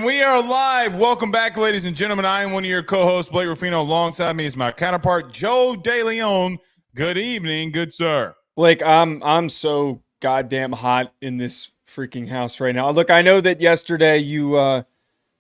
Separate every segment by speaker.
Speaker 1: We are live. Welcome back, ladies and gentlemen. I am one of your co-hosts, Blake Ruffino. Alongside me is my counterpart, Joe DeLeone. Good evening, good sir.
Speaker 2: Blake, I'm so goddamn hot in this freaking house right now. Look, I know that yesterday you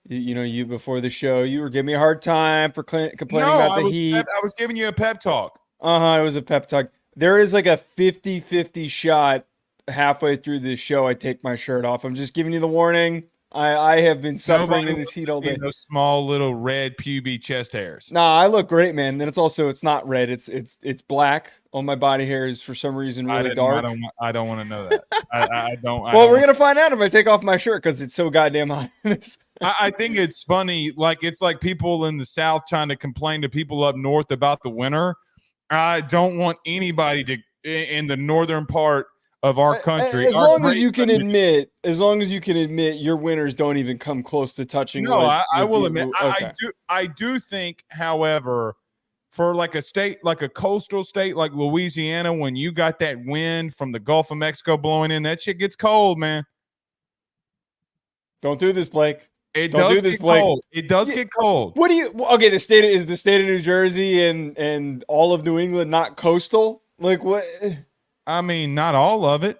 Speaker 2: before the show you were giving me a hard time for complaining about the heat.
Speaker 1: I was giving you a pep talk.
Speaker 2: It was a pep talk. There is like a 50-50 shot halfway through this show I take my shirt off. I'm just giving you the warning. I have been suffering in this heat all day.
Speaker 1: Those small little red pubic chest hairs.
Speaker 2: Nah, I look great, man. Then it's not red. It's black. All my body hair is for some reason really dark.
Speaker 1: I don't want to know that. I don't.
Speaker 2: Well, we're gonna find out if I take off my shirt because it's so goddamn hot.
Speaker 1: I think it's funny. Like it's like people in the South trying to complain to people up north about the winter. I don't want anybody to in the northern part of our country.
Speaker 2: As long as you can admit, your winters don't even come close to touching.
Speaker 1: No, I will admit. Okay. I do think, however, for like a state, like a coastal state like Louisiana, when you got that wind from the Gulf of Mexico blowing in, that shit gets cold, man.
Speaker 2: Don't do this, Blake.
Speaker 1: It does get cold. It does get cold.
Speaker 2: What do you? Okay, the state of New Jersey and all of New England not coastal. Like what?
Speaker 1: I mean, not all of it.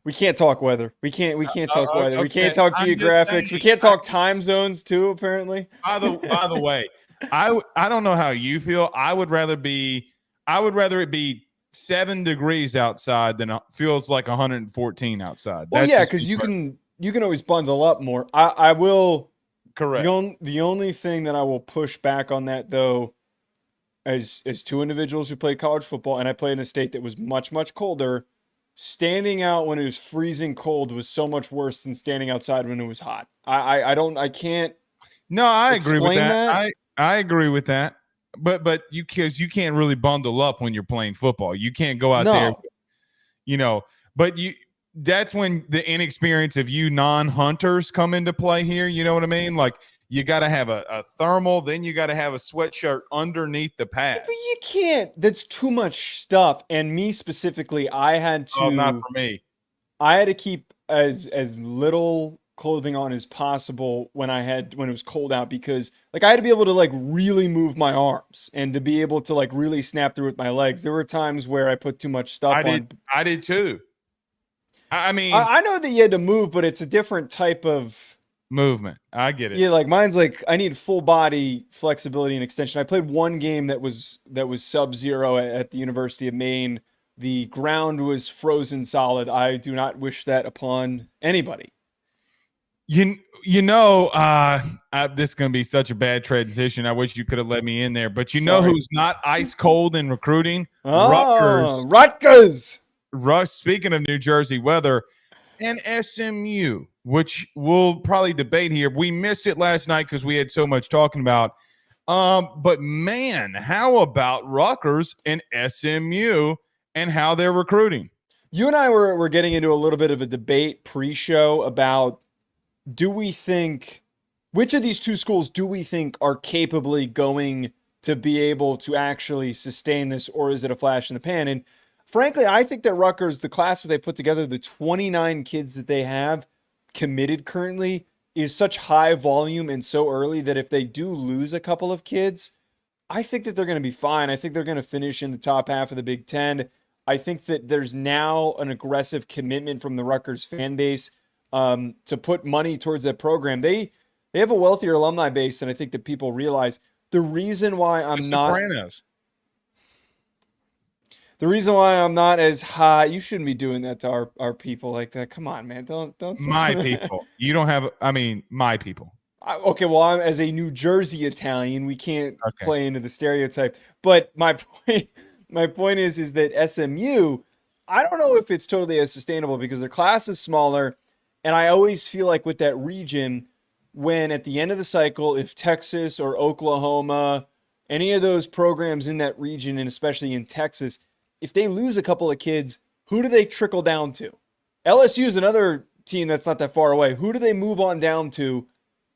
Speaker 2: We can't talk weather. We can't talk weather.
Speaker 1: Okay.
Speaker 2: We can't talk geographics. We can't talk time zones too, apparently.
Speaker 1: By the way, I don't know how you feel. I would rather it be 7 degrees outside than it feels like 114 outside.
Speaker 2: Well, yeah, because you can always bundle up more. I will.
Speaker 1: Correct.
Speaker 2: The only thing that I will push back on that though, as two individuals who played college football, and I played in a state that was much, much colder, standing out when it was freezing cold was so much worse than standing outside when it was hot. I can't.
Speaker 1: No, I agree with that. I agree with that. But because you can't really bundle up when you're playing football. You can't go out there, but that's when the inexperience of you non-hunters come into play here. You know what I mean? Like, you got to have a thermal, then you got to have a sweatshirt underneath the pads.
Speaker 2: But you can't. That's too much stuff. And me specifically, I had to.
Speaker 1: Oh, not for me.
Speaker 2: I had to keep as little clothing on as possible when it was cold out, because like I had to be able to like really move my arms and to be able to like really snap through with my legs. There were times where I put too much stuff on.
Speaker 1: I did too. I mean,
Speaker 2: I know that you had to move, but it's a different type of
Speaker 1: movement. I get it.
Speaker 2: Yeah, like mine's like I need full body flexibility and extension. I played one game that was sub-zero at the University of Maine. The ground was frozen solid. I do not wish that upon anybody.
Speaker 1: This is going to be such a bad transition. I wish you could have let me in there. But know who's not ice cold in recruiting?
Speaker 2: Rutgers.
Speaker 1: Speaking of New Jersey weather, and SMU, which we'll probably debate here. We missed it last night because we had so much talking about. But man, how about Rutgers and SMU and how they're recruiting?
Speaker 2: You and I were getting into a little bit of a debate pre-show about which of these two schools do we think are capably going to be able to actually sustain this, or is it a flash in the pan? And frankly, I think that Rutgers, the class that they put together, the 29 kids that they have committed currently, is such high volume and so early that if they do lose a couple of kids, I think that they're going to be fine. I think they're going to finish in the top half of the Big Ten. I think that there's now an aggressive commitment from the Rutgers fan base to put money towards that program. They have a wealthier alumni base, and I think that people realize the reason why I'm not as high. You shouldn't be doing that to our people like that. Come on, man. Don't.
Speaker 1: My people. You don't have. I mean, my people.
Speaker 2: Okay, well, I'm as a New Jersey Italian, we can't play into the stereotype. But my point is that SMU, I don't know if it's totally as sustainable because their class is smaller, and I always feel like with that region, when at the end of the cycle, if Texas or Oklahoma, any of those programs in that region, and especially in Texas, if they lose a couple of kids, who do they trickle down to? LSU is another team that's not that far away. Who do they move on down to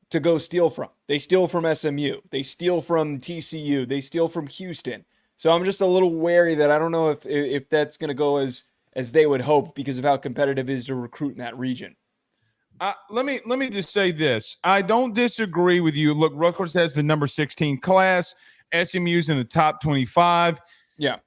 Speaker 2: go steal from? They steal from SMU. They steal from TCU. They steal from Houston. So I'm just a little wary that I don't know if that's going to go as they would hope because of how competitive it is to recruit in that region.
Speaker 1: Let me just say this. I don't disagree with you. Look, Rutgers has the number 16 class. SMU's in the top 25.
Speaker 2: Yeah.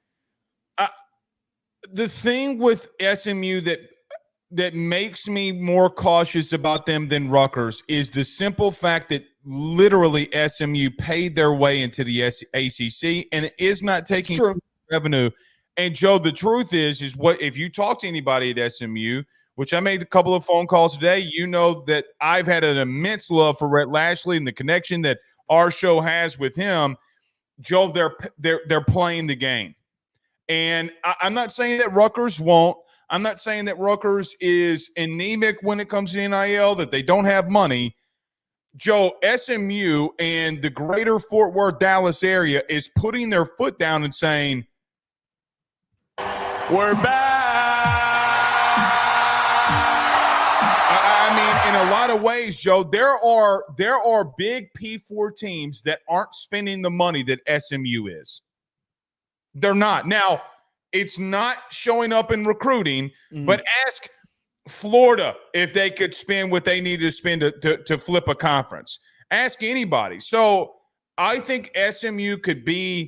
Speaker 1: The thing with SMU that makes me more cautious about them than Rutgers is the simple fact that literally SMU paid their way into the ACC and it is not taking revenue. And Joe, the truth is what if you talk to anybody at SMU, which I made a couple of phone calls today, you know that I've had an immense love for Rhett Lashley and the connection that our show has with him. Joe, they're playing the game. And I'm not saying that Rutgers won't. I'm not saying that Rutgers is anemic when it comes to NIL, that they don't have money. Joe, SMU and the greater Fort Worth, Dallas area is putting their foot down and saying, we're back. I mean, in a lot of ways, Joe, there are big P4 teams that aren't spending the money that SMU is. They're not. Now, it's not showing up in recruiting, but ask Florida if they could spend what they needed to spend to flip a conference. Ask anybody. So I think SMU could be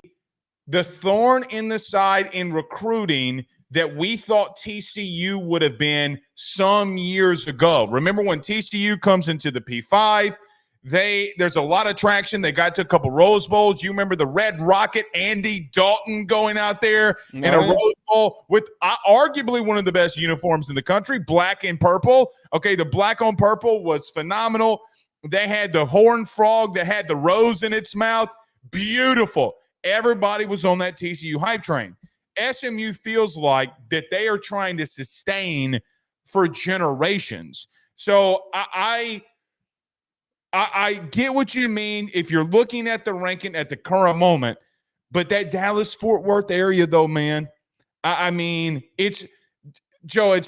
Speaker 1: the thorn in the side in recruiting that we thought TCU would have been some years ago. Remember when TCU comes into the P5, there's a lot of traction. They got to a couple Rose Bowls. You remember the Red Rocket, Andy Dalton going out there in a Rose Bowl with arguably one of the best uniforms in the country, black and purple. Okay, the black on purple was phenomenal. They had the horned frog that had the rose in its mouth. Beautiful. Everybody was on that TCU hype train. SMU feels like that they are trying to sustain for generations. So I get what you mean if you're looking at the ranking at the current moment, but that Dallas-Fort Worth area, though, man, I mean, it's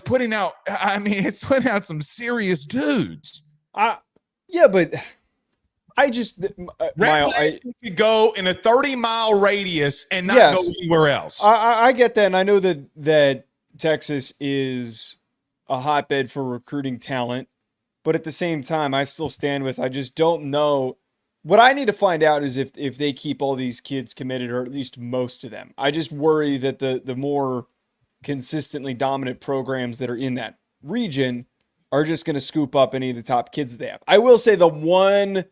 Speaker 1: putting out some serious dudes.
Speaker 2: Yeah, but I just
Speaker 1: could go in a 30-mile radius and not go anywhere else.
Speaker 2: I get that, and I know that Texas is a hotbed for recruiting talent. But at the same time, I still stand with, I just don't know. What I need to find out is if they keep all these kids committed, or at least most of them. I just worry that the more consistently dominant programs that are in that region are just going to scoop up any of the top kids that they have. I will say the one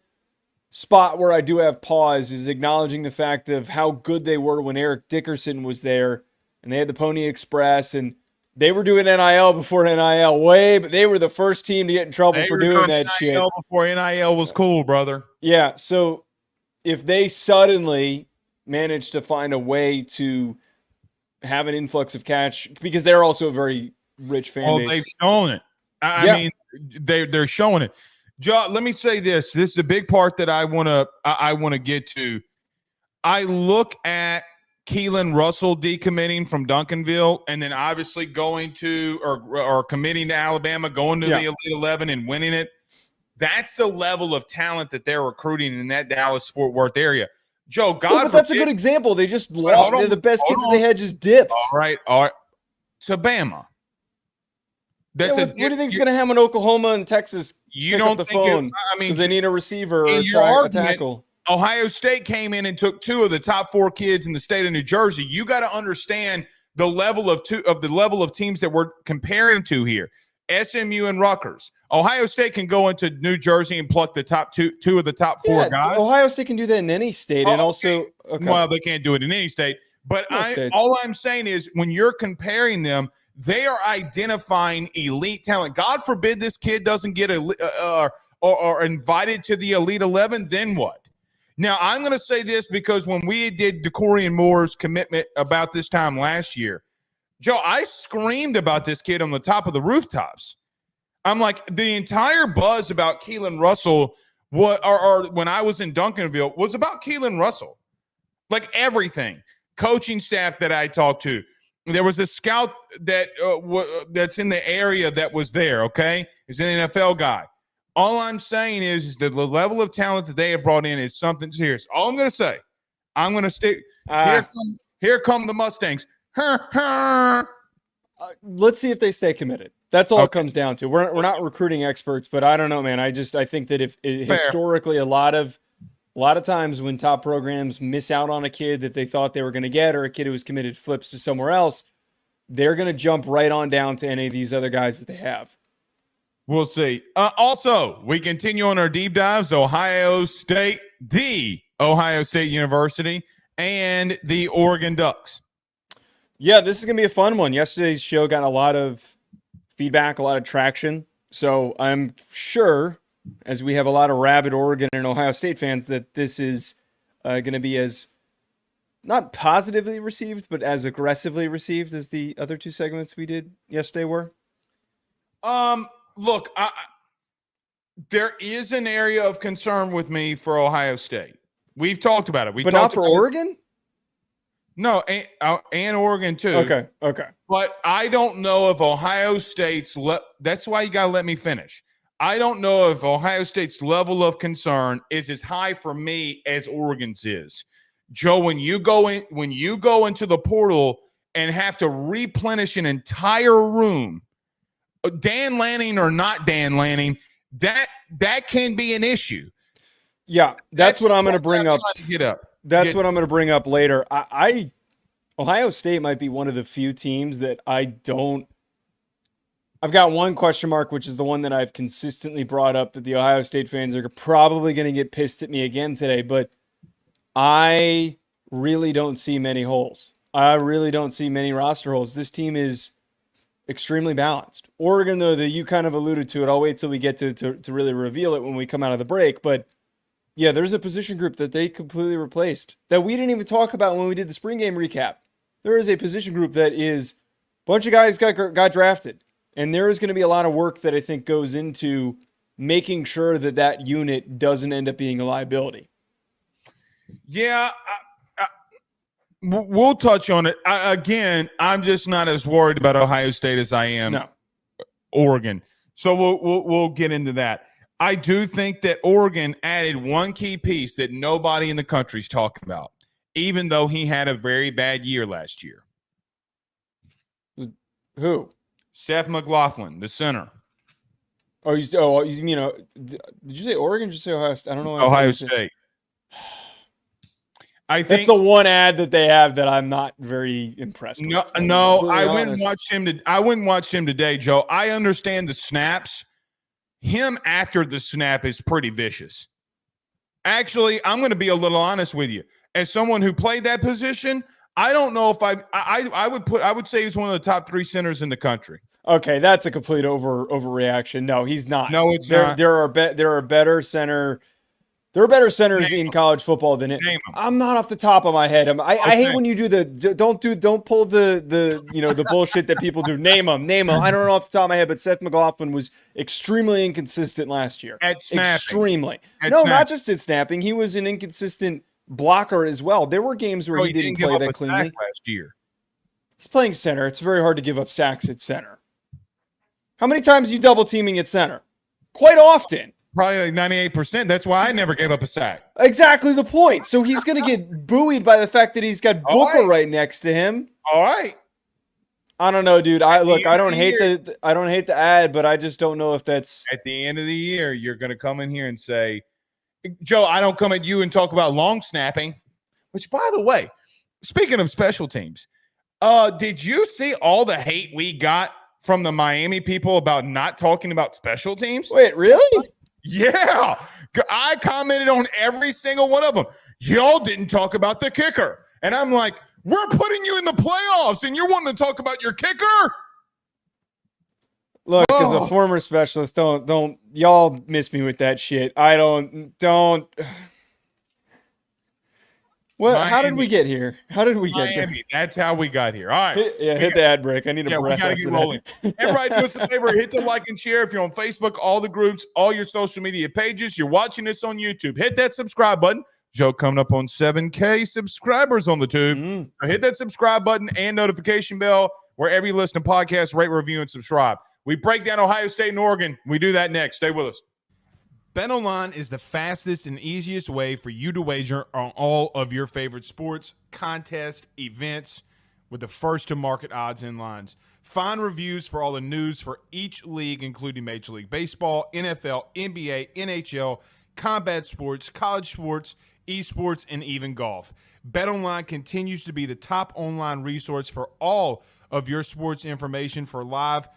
Speaker 2: spot where I do have pause is acknowledging the fact of how good they were when Eric Dickerson was there, and they had the Pony Express, and they were doing NIL before NIL but they were the first team to get in trouble for doing that shit.
Speaker 1: Before NIL was cool, brother.
Speaker 2: Yeah, so if they suddenly manage to find a way to have an influx of cash, because they're also a very rich fan base.
Speaker 1: They've shown it. I mean, they're showing it. Joe, let me say this. This is a big part that I want to get to. I look at Keelan Russell decommitting from Duncanville, and then obviously going to or committing to Alabama, going to the Elite 11 and winning it. That's the level of talent that they're recruiting in that Dallas-Fort Worth area. Joe,
Speaker 2: but that's a good example. They just lost. The best kid that they had just dipped.
Speaker 1: All right. To Bama.
Speaker 2: What do you think is going to happen in Oklahoma and Texas?
Speaker 1: You don't think
Speaker 2: because they need a receiver or a tackle.
Speaker 1: Ohio State came in and took two of the top four kids in the state of New Jersey. You got to understand the level of teams that we're comparing to here. SMU and Rutgers. Ohio State can go into New Jersey and pluck the top two of the top four guys.
Speaker 2: Ohio State can do that in any state, and also
Speaker 1: well, they can't do it in any state. But all I'm saying is, when you're comparing them, they are identifying elite talent. God forbid this kid doesn't get or invited to the Elite 11. Then what? Now, I'm going to say this because when we did DeCorian Moore's commitment about this time last year, Joe, I screamed about this kid on the top of the rooftops. I'm like, the entire buzz about Keelan Russell, or when I was in Duncanville, was about Keelan Russell. Like everything. Coaching staff that I talked to. There was a scout that's in the area that was there, okay? He's an NFL guy. All I'm saying is that the level of talent that they have brought in is something serious. All I'm going to say, I'm going to stick. Here come the Mustangs.
Speaker 2: Let's see if they stay committed. That's all it comes down to. We're not recruiting experts, but I don't know, man. I think that if historically a lot of times when top programs miss out on a kid that they thought they were going to get, or a kid who was committed flips to somewhere else, they're going to jump right on down to any of these other guys that they have.
Speaker 1: We'll see. Also, we continue on our deep dives. Ohio State, the Ohio State University, and the Oregon Ducks.
Speaker 2: Yeah, this is going to be a fun one. Yesterday's show got a lot of feedback, a lot of traction. So I'm sure, as we have a lot of rabid Oregon and Ohio State fans, that this is going to be as not positively received, but as aggressively received as the other two segments we did yesterday were.
Speaker 1: Look, there is an area of concern with me for Ohio State. We've talked about it.
Speaker 2: But not for Oregon?
Speaker 1: No, and Oregon too.
Speaker 2: Okay.
Speaker 1: But I don't know if Ohio State's that's why you got to let me finish. I don't know if Ohio State's level of concern is as high for me as Oregon's is. Joe, when you go into the portal and have to replenish an entire room, Dan Lanning or not Dan Lanning, that can be an issue.
Speaker 2: Yeah, that's what I'm going to bring up. That's what I'm going to bring up later. Ohio State might be one of the few teams that I've got one question mark, which is the one that I've consistently brought up, that the Ohio State fans are probably going to get pissed at me again today, but I really don't see many holes. I really don't see many roster holes. This team is extremely balanced. Oregon, though, that you kind of alluded to it, I'll wait till we get to really reveal it when we come out of the break, but yeah, there's a position group that they completely replaced that we didn't even talk about when we did the spring game recap. There is a position group that is a bunch of guys got drafted, and there is going to be a lot of work that I think goes into making sure that unit doesn't end up being a liability.
Speaker 1: Yeah, we'll touch on it. Again, I'm just not as worried about Ohio State as I am Oregon. So we'll get into that. I do think that Oregon added one key piece that nobody in the country is talking about, even though he had a very bad year last year.
Speaker 2: Who?
Speaker 1: Seth McLaughlin, the center.
Speaker 2: You mean, did you say Oregon or did you say Ohio State? I don't know.
Speaker 1: Ohio State. I think
Speaker 2: that's the one ad that they have that I'm not very impressed with.
Speaker 1: No, I wouldn't watch him. I wouldn't watch him today, Joe. I understand the snaps. Him after the snap is pretty vicious. Actually, I'm going to be a little honest with you. As someone who played that position, I don't know if I would say he's one of the top 3 centers in the country.
Speaker 2: Okay, that's a complete overreaction. No, he's not.
Speaker 1: No, it's not.
Speaker 2: There are better center. There are better centers in college football than it. I'm not off the top of my head. I hate when you do don't pull the bullshit that people do. Name them. I don't know off the top of my head, but Seth McLaughlin was extremely inconsistent last year.
Speaker 1: At snapping.
Speaker 2: Extremely. Not just at snapping. He was an inconsistent blocker as well. There were games where he didn't play that cleanly.
Speaker 1: Last year.
Speaker 2: He's playing center. It's very hard to give up sacks at center. How many times are you double teaming at center? Quite often.
Speaker 1: Probably like 98%. That's why I never gave up a sack.
Speaker 2: Exactly the point. So he's going to get buoyed by the fact that he's got Booker right next to him.
Speaker 1: All right.
Speaker 2: I don't know, dude. I don't hate the ad, but I just don't know if that's
Speaker 1: at the end of the year. You're going to come in here and say, Joe, I don't come at you and talk about long snapping. Which, by the way, speaking of special teams, did you see all the hate we got from the Miami people about not talking about special teams?
Speaker 2: Wait, really?
Speaker 1: Yeah, I commented on every single one of them. Y'all didn't talk about the kicker. And I'm like, we're putting you in the playoffs and you're wanting to talk about your kicker?
Speaker 2: Look, as a former specialist, don't y'all miss me with that shit. I don't. What? Miami. How did we get here? Get here?
Speaker 1: That's how we got here. All right.
Speaker 2: Hit the ad break. I need a breath.
Speaker 1: We got to get rolling. Everybody do us a favor. Hit the like and share if you're on Facebook, all the groups, all your social media pages. You're watching this on YouTube. Hit that subscribe button. Joe coming up on 7K subscribers on the tube. So hit that subscribe button and notification bell wherever you listen to podcasts, rate, review, and subscribe. We break down Ohio State and Oregon. We do that next. Stay with us. BetOnline is the fastest and easiest way for you to wager on all of your favorite sports, contests, events with the first-to-market odds and lines. Find reviews for all the news for each league, including Major League Baseball, NFL, NBA, NHL, combat sports, college sports, esports, and even golf. BetOnline continues to be the top online resource for all of your sports information for live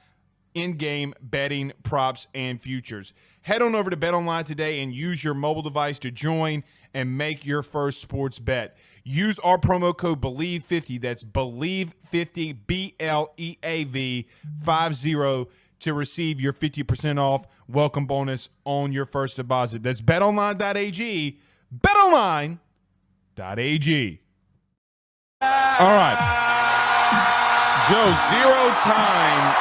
Speaker 1: in-game betting, props, and futures. Head on over to BetOnline today and use your mobile device to join and make your first sports bet. Use our promo code BELIEVE50, that's BELIEVE50, BLEAV 50, to receive your 50% off welcome bonus on your first deposit. That's betonline.ag, betonline.ag. All right. Joe, zero time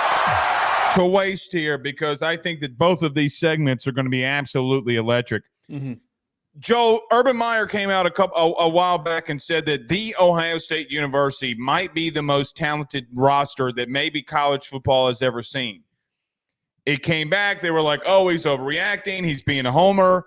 Speaker 1: to waste here because I think that both of these segments are going to be absolutely electric.
Speaker 2: Mm-hmm.
Speaker 1: Joe, Urban Meyer came out a while back and said that the Ohio State University might be the most talented roster that maybe college football has ever seen. It came back. They were like, oh, he's overreacting. He's being a homer.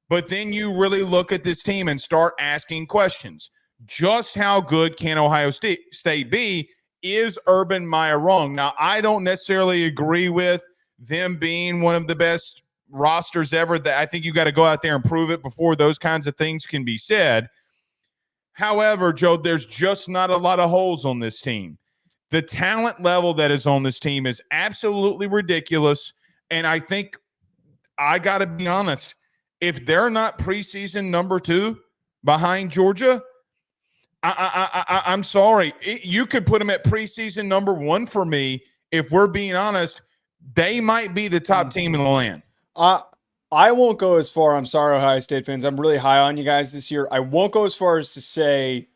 Speaker 1: But then you really look at this team and start asking questions. Just how good can Ohio State be? Is Urban Meyer wrong? Now, I don't necessarily agree with them being one of the best rosters ever. That I think you got to go out there and prove it before those kinds of things can be said. However, Joe, there's just not a lot of holes on this team. The talent level that is on this team is absolutely ridiculous. And I think I got to be honest, if they're not preseason number 2 behind Georgia, I'm sorry. You could put them at preseason number 1 for me. If we're being honest, they might be the top team in the land.
Speaker 2: I won't go as far. I'm sorry, Ohio State fans. I'm really high on you guys this year. I won't go as far as to say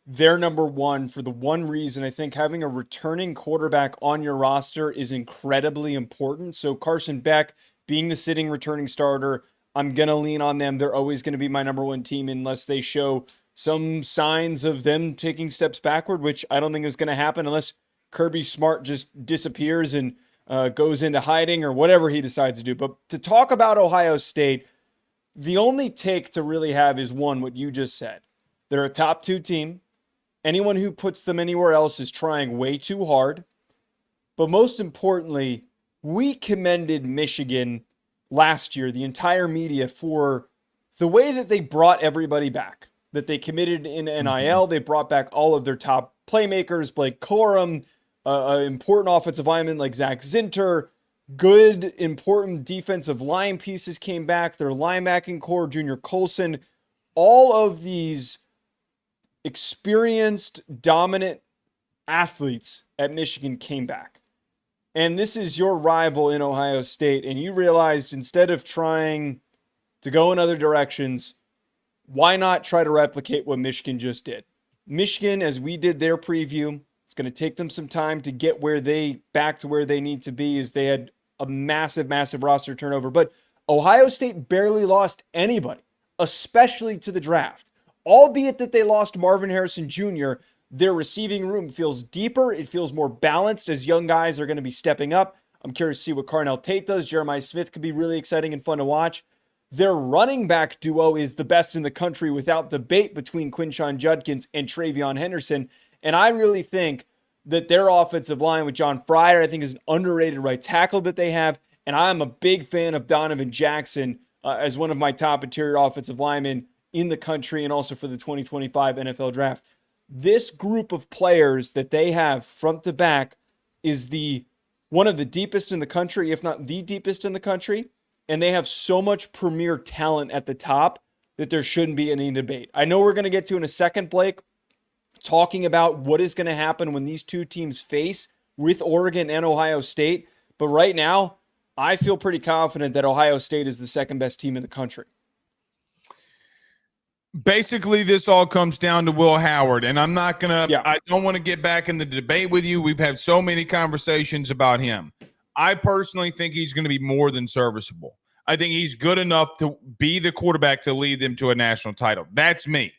Speaker 2: they're number 1 for the one reason. I think having a returning quarterback on your roster is incredibly important. So Carson Beck being the sitting returning starter, I'm going to lean on them. They're always going to be my number 1 team unless they show some signs of them taking steps backward, which I don't think is going to happen unless Kirby Smart just disappears and goes into hiding or whatever he decides to do. But to talk about Ohio State, the only take to really have is one, what you just said. They're a top 2 team. Anyone who puts them anywhere else is trying way too hard. But most importantly, we commended Michigan last year, the entire media, for the way that they brought everybody back, that they committed in NIL. They brought back all of their top playmakers, Blake Corum, important offensive linemen like Zach Zinter, good, important defensive line pieces came back, their linebacking core, Junior Colson, all of these experienced, dominant athletes at Michigan came back. And this is your rival in Ohio State, and you realized instead of trying to go in other directions, why not try to replicate what Michigan just did? Michigan, as we did their preview, it's going to take them some time to get back to where they need to be, as they had a massive, massive roster turnover. But Ohio State barely lost anybody, especially to the draft. Albeit that they lost Marvin Harrison Jr., their receiving room feels deeper. It feels more balanced as young guys are going to be stepping up. I'm curious to see what Carnell Tate does. Jeremiah Smith could be really exciting and fun to watch. Their running back duo is the best in the country without debate between Quinshon Judkins and Travion Henderson. And I really think that their offensive line with John Fryer, I think, is an underrated right tackle that they have. And I'm a big fan of Donovan Jackson as one of my top interior offensive linemen in the country and also for the 2025 NFL Draft. This group of players that they have front to back is one of the deepest in the country, if not the deepest in the country. And they have so much premier talent at the top that there shouldn't be any debate. I know we're going to get to in a second, Blake, talking about what is going to happen when these two teams face with Oregon and Ohio State. But right now, I feel pretty confident that Ohio State is the second best team in the country.
Speaker 1: Basically, this all comes down to Will Howard, and I don't want to get back in the debate with you. We've had so many conversations about him. I personally think he's going to be more than serviceable. I think he's good enough to be the quarterback to lead them to a national title. That's me,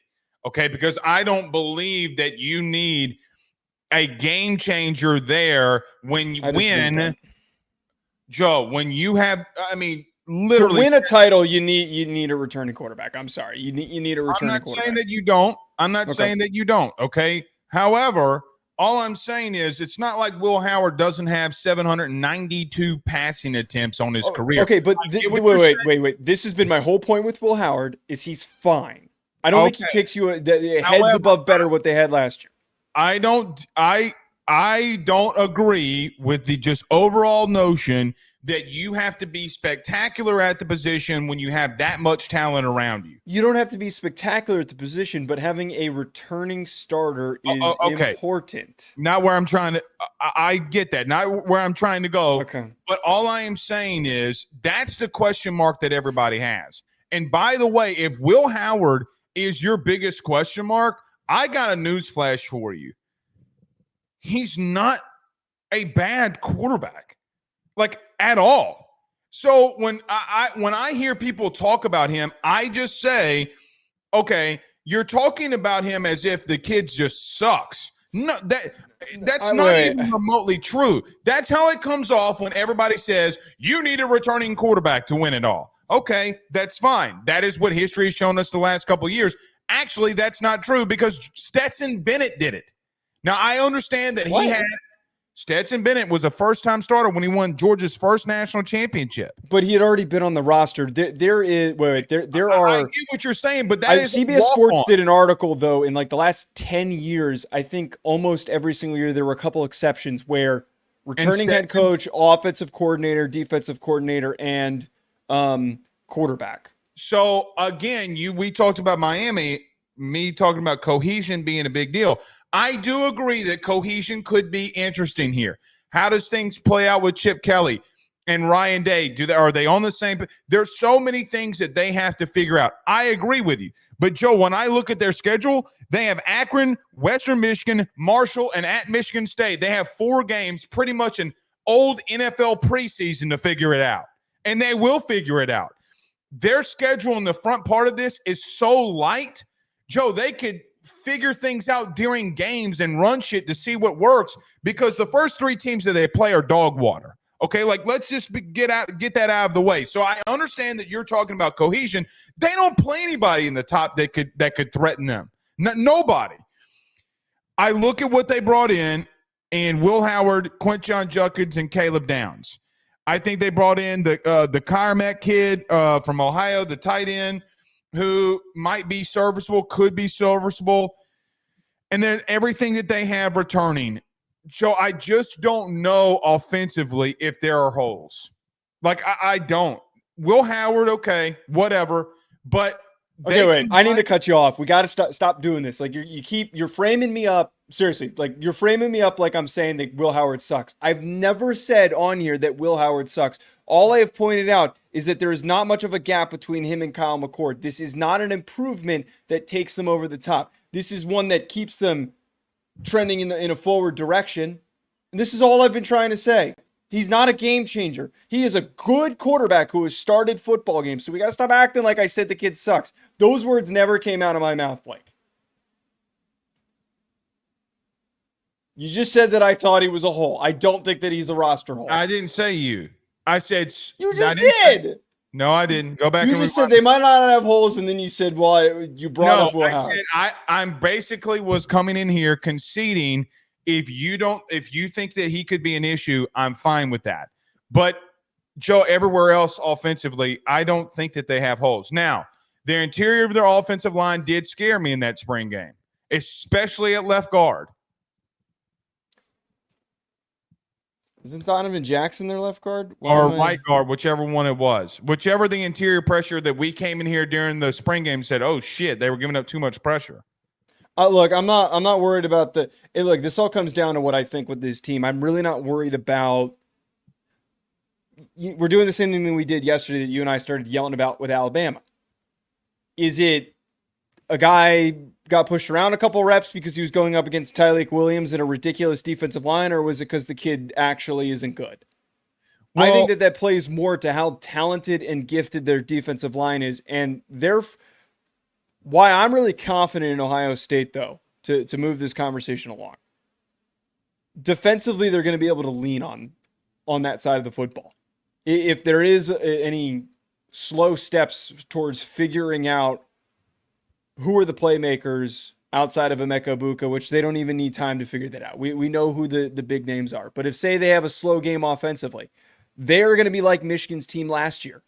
Speaker 1: okay? Because I don't believe that you need a game changer there when you win. Joe, when you have, literally,
Speaker 2: to win a title, you need a returning quarterback. I'm sorry, you need a returning quarterback.
Speaker 1: I'm not saying that you don't. I'm not saying that you don't. Okay. However, All I'm saying is it's not like Will Howard doesn't have 792 passing attempts on his career.
Speaker 2: Okay, but wait. This has been my whole point with Will Howard is he's fine. I don't think he takes you heads above better what they had last year.
Speaker 1: I don't agree with the just overall notion that you have to be spectacular at the position when you have that much talent around you.
Speaker 2: You don't have to be spectacular at the position, but having a returning starter is important.
Speaker 1: Not where I'm trying to I get that. Not where I'm trying to go.
Speaker 2: Okay.
Speaker 1: But all I am saying is that's the question mark that everybody has. And by the way, if Will Howard is your biggest question mark, I got a news flash for you. He's not a bad quarterback. Like at all. So when I hear people talk about him, I just say, okay, you're talking about him as if the kid just sucks. No, that's not even remotely true. That's how it comes off when everybody says you need a returning quarterback to win it all. Okay, that's fine. That is what history has shown us the last couple of years. Actually, that's not true because Stetson Bennett did it. Now, I understand that Stetson Bennett was a first-time starter when he won Georgia's first national championship.
Speaker 2: But he had already been on the roster. There are.
Speaker 1: I get what you're saying, but that is
Speaker 2: CBS Sports did an article though in like the last 10 years. I think almost every single year there were a couple exceptions where returning head coach, offensive coordinator, defensive coordinator, and quarterback.
Speaker 1: So again, we talked about Miami. Me talking about cohesion being a big deal. I do agree that cohesion could be interesting here. How does things play out with Chip Kelly and Ryan Day? Are they on the same? There's so many things that they have to figure out. I agree with you. But, Joe, when I look at their schedule, they have Akron, Western Michigan, Marshall, and at Michigan State. They have 4 games, pretty much an old NFL preseason to figure it out. And they will figure it out. Their schedule in the front part of this is so light, Joe, they could figure things out during games and run shit to see what works because the first 3 teams that they play are dog water. Okay, like let's just get that out of the way. So I understand that you're talking about cohesion. They don't play anybody in the top that could threaten them. Nobody. I look at what they brought in Will Howard, Quinshon Judkins, and Caleb Downs. I think they brought in the Kyrmack kid from Ohio, the tight end, who might be serviceable, could be serviceable, and then everything that they have returning. So I just don't know offensively if there are holes. Like, I don't. Will Howard, okay, whatever, but
Speaker 2: wait. I need to cut you off. We got to stop doing this. Like, you're framing me up. Seriously, like you're framing me up like I'm saying that Will Howard sucks. I've never said on here that Will Howard sucks. All I have pointed out is that there is not much of a gap between him and Kyle McCord. This is not an improvement that takes them over the top. This is one that keeps them trending in a forward direction. And this is all I've been trying to say. He's not a game changer. He is a good quarterback who has started football games. So we got to stop acting like I said the kid sucks. Those words never came out of my mouth, Blake. You just said that I thought he was a hole. I don't think that he's a roster hole.
Speaker 1: I didn't say you. I said
Speaker 2: you just did.
Speaker 1: No, I didn't. Go back.
Speaker 2: You just said they might not have holes, and then you said, "Well, you brought up Will Howard."
Speaker 1: Said I'm basically was coming in here conceding. If you think that he could be an issue, I'm fine with that. But Joe, everywhere else offensively, I don't think that they have holes. Now, their interior of their offensive line did scare me in that spring game, especially at left guard.
Speaker 2: Isn't Donovan Jackson their left guard?
Speaker 1: Or right guard, whichever one it was. Whichever the interior pressure that we came in here during the spring game said, oh, shit, they were giving up too much pressure.
Speaker 2: Look, I'm not worried about look, this all comes down to what I think with this team. I'm really not worried about – we're doing the same thing that we did yesterday that you and I started yelling about with Alabama. Is it a guy got pushed around a couple reps because he was going up against Tyleik Williams in a ridiculous defensive line, or was it because the kid actually isn't good? Well, I think that plays more to how talented and gifted their defensive line is, and why I'm really confident in Ohio State, though, to move this conversation along. Defensively, they're going to be able to lean on that side of the football. If there is any slow steps towards figuring out who are the playmakers, outside of Emeka Egbuka, which they don't even need time to figure that out. We know who the big names are. But if, say, they have a slow game offensively, they're going to be like Michigan's team last year,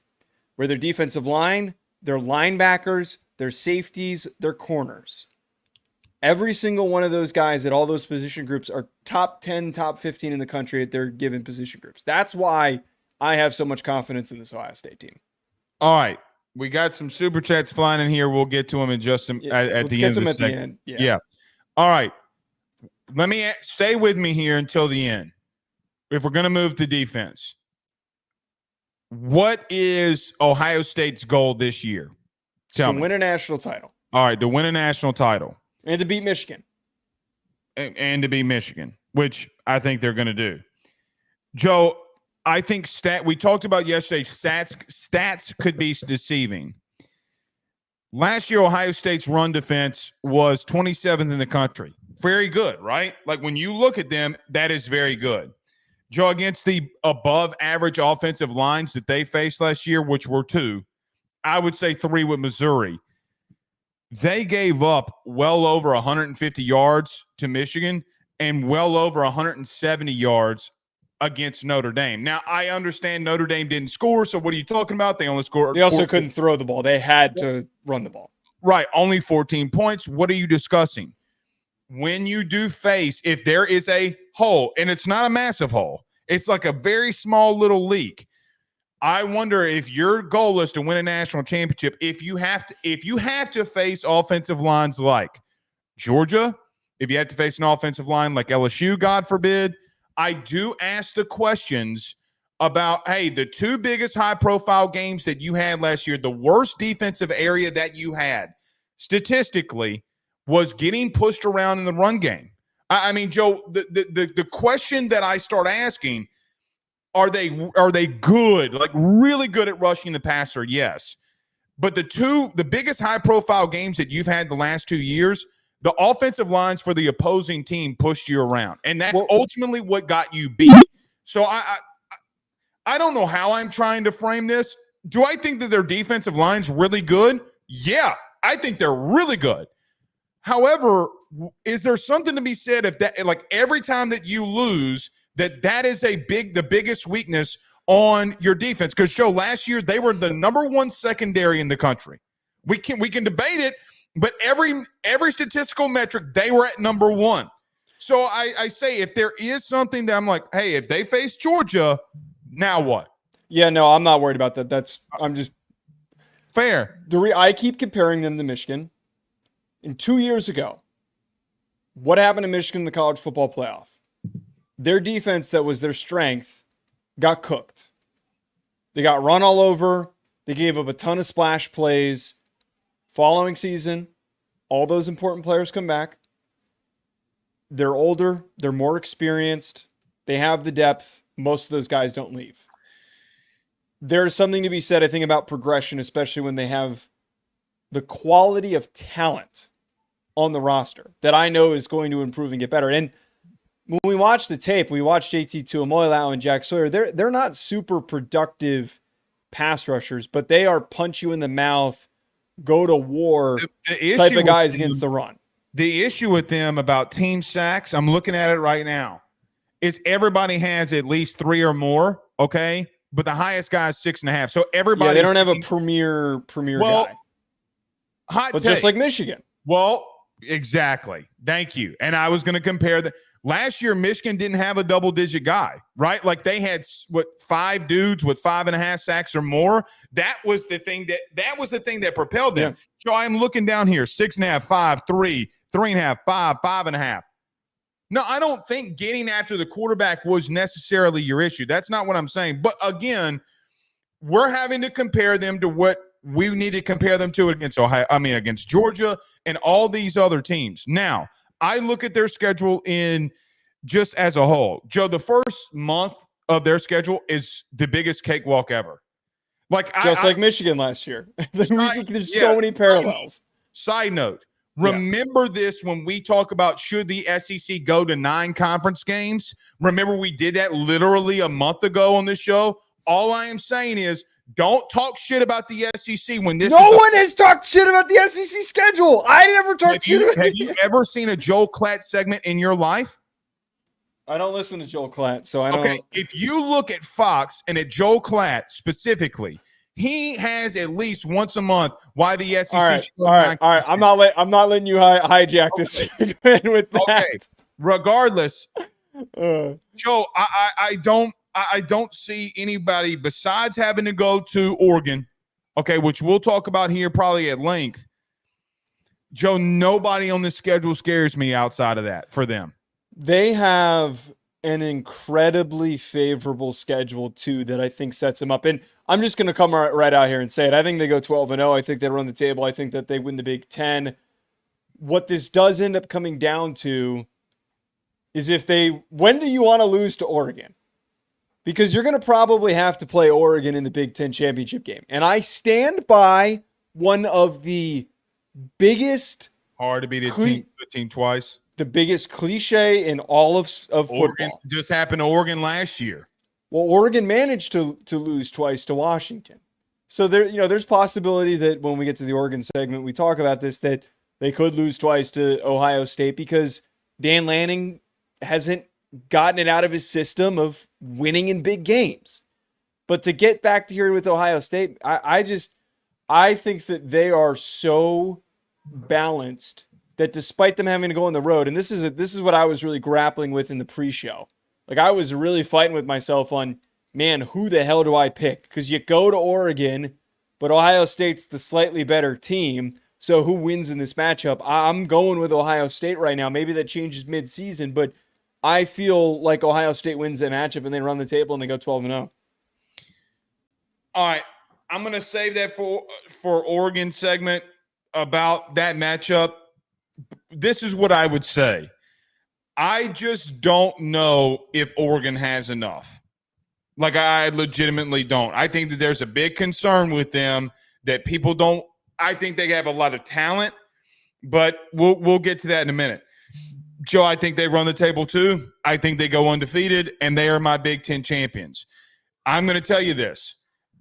Speaker 2: where their defensive line, their linebackers, their safeties, their corners. Every single one of those guys at all those position groups are top 10, top 15 in the country at their given position groups. That's why I have so much confidence in this Ohio State team.
Speaker 1: All right. We got some super chats flying in here. We'll get to them in just some at the end of the segment. Yeah. All right. Let me stay with me here until the end. If we're going to move to defense, what is Ohio State's goal this year?
Speaker 2: To win a national title.
Speaker 1: All right, to win a national title.
Speaker 2: And to beat Michigan.
Speaker 1: And to beat Michigan, which I think they're going to do. Joe, I think we talked about yesterday, stats could be deceiving. Last year, Ohio State's run defense was 27th in the country. Very good, right? Like when you look at them, that is very good. Joe, against the above average offensive lines that they faced last year, which were 2, I would say 3 with Missouri. They gave up well over 150 yards to Michigan and well over 170 yards against Notre Dame. Now, I understand Notre Dame didn't score, so what are you talking about? They only scored.
Speaker 2: They also couldn't throw the ball. They had to run the ball.
Speaker 1: Right, only 14 points. What are you discussing? When you do face, if there is a hole, and it's not a massive hole, it's like a very small little leak. I wonder if your goal is to win a national championship, if you have to face offensive lines like Georgia, if you have to face an offensive line like LSU, God forbid, I do ask the questions about, hey, the 2 biggest high-profile games that you had last year, the worst defensive area that you had, statistically, was getting pushed around in the run game. I mean, Joe, the question that I start asking, are they good, like really good at rushing the passer? Yes. But the biggest high-profile games that you've had the last 2 years, the offensive lines for the opposing team pushed you around, and that's ultimately what got you beat. So I don't know how I'm trying to frame this. Do I think that their defensive line's really good? Yeah, I think they're really good. However, is there something to be said if that, like every time that you lose, that is the biggest weakness on your defense? Because Joe, last year they were the number 1 secondary in the country. We can debate it, but every statistical metric they were at number 1. So I say if there is something that I'm like, hey, if they face Georgia, now what?
Speaker 2: Yeah, no, I'm not worried about that. I'm just
Speaker 1: fair.
Speaker 2: I keep comparing them to Michigan. And 2 years ago, what happened to Michigan in the college football playoff? Their defense, that was their strength, got cooked. They got run all over. They gave up a ton of splash plays. Following season, all those important players come back. They're older. They're more experienced. They have the depth. Most of those guys don't leave. There's something to be said, I think, about progression, especially when they have the quality of talent on the roster that I know is going to improve and get better. And when we watch the tape, we watch JT Tuimola and Jack Sawyer. They're not super productive pass rushers, but they are punch you in the mouth, go to war type of guys against the run.
Speaker 1: The issue with them about team sacks, I'm looking at it right now, is everybody has at least 3 or more, okay? But the highest guy is 6.5. So everybody,
Speaker 2: they don't have a premier guy. But just like Michigan.
Speaker 1: Well, exactly. Thank you. And I was going to compare that. Last year, Michigan didn't have a double-digit guy, right? Like they had 5 dudes with 5.5 sacks or more. That was the thing that propelled them. Yeah. So I'm looking down here: 6.5, 5, 3, 3.5, 5, 5.5. No, I don't think getting after the quarterback was necessarily your issue. That's not what I'm saying. But again, we're having to compare them to what we need to compare them to against Georgia and all these other teams. Now, I look at their schedule in just as a whole. Joe, the first month of their schedule is the biggest cakewalk ever. Like
Speaker 2: Michigan last year. There's so many parallels.
Speaker 1: Side note, remember this when we talk about should the SEC go to 9 conference games? Remember we did that literally a month ago on this show? All I am saying is Don't talk shit about the SEC when this.
Speaker 2: No one has talked shit about the SEC schedule. I never talked shit.
Speaker 1: Have you ever seen a Joel Klatt segment in your life?
Speaker 2: I don't listen to Joel Klatt, so I don't.
Speaker 1: Okay, if you look at Fox and at Joel Klatt specifically, he has at least once a month why the SEC.
Speaker 2: All right. I'm not letting you hijack this segment with that. Okay.
Speaker 1: Regardless, Joe, I don't see anybody besides having to go to Oregon, okay, which we'll talk about here probably at length. Joe, nobody on the schedule scares me outside of that for them.
Speaker 2: They have an incredibly favorable schedule, too, that I think sets them up. And I'm just going to come right out here and say it. I think they go 12-0. I think they run the table. I think that they win the Big Ten. What this does end up coming down to is when do you want to lose to Oregon? Because you're going to probably have to play Oregon in the Big Ten championship game. And I stand by one of the biggest...
Speaker 1: Hard to beat a team twice.
Speaker 2: The biggest cliche in all of
Speaker 1: Oregon
Speaker 2: football.
Speaker 1: Just happened to Oregon last year.
Speaker 2: Well, Oregon managed to lose twice to Washington. So there's possibility that when we get to the Oregon segment, we talk about this, that they could lose twice to Ohio State because Dan Lanning hasn't gotten it out of his system of winning in big games. But to get back to here with Ohio State, I think that they are so balanced that despite them having to go on the road, and this is what I was really grappling with in the pre-show. Like, I was really fighting with myself on, man, who the hell do I pick? Because you go to Oregon, but Ohio State's the slightly better team. So who wins in this matchup? I'm going with Ohio State right now. Maybe that changes mid-season, but I feel like Ohio State wins that matchup and they run the table and they go 12-0.
Speaker 1: All right, I'm going to save that for Oregon segment about that matchup. This is what I would say. I just don't know if Oregon has enough. Like, I legitimately don't. I think that there's a big concern with them that people don't. I think they have a lot of talent, but we'll get to that in a minute. Joe, I think they run the table too. I think they go undefeated, and they are my Big Ten champions. I'm going to tell you this.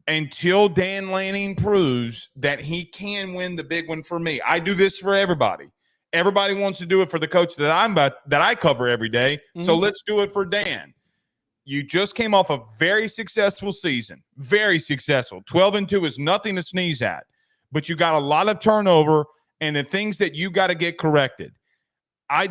Speaker 1: Until Dan Lanning proves that he can win the big one for me, I do this for everybody. Everybody wants to do it for the coach that I cover every day. Mm-hmm. So let's do it for Dan. You just came off a very successful season. Very successful. 12-2 is nothing to sneeze at. But you got a lot of turnover and the things that you got to get corrected. I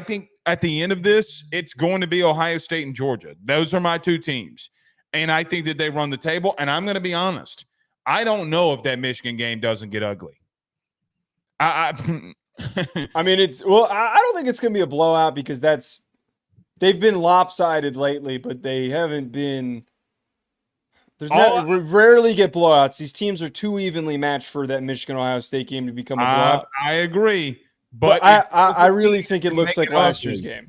Speaker 1: think at the end of this, it's going to be Ohio State and Georgia. Those are my two teams. And I think that they run the table. And I'm going to be honest. I don't know if that Michigan game doesn't get ugly.
Speaker 2: I mean, I don't think it's going to be a blowout because they've been lopsided lately, but they haven't been. We rarely get blowouts. These teams are too evenly matched for that Michigan-Ohio State game to become a blowout.
Speaker 1: I agree. But
Speaker 2: I really think it looks like last year's game.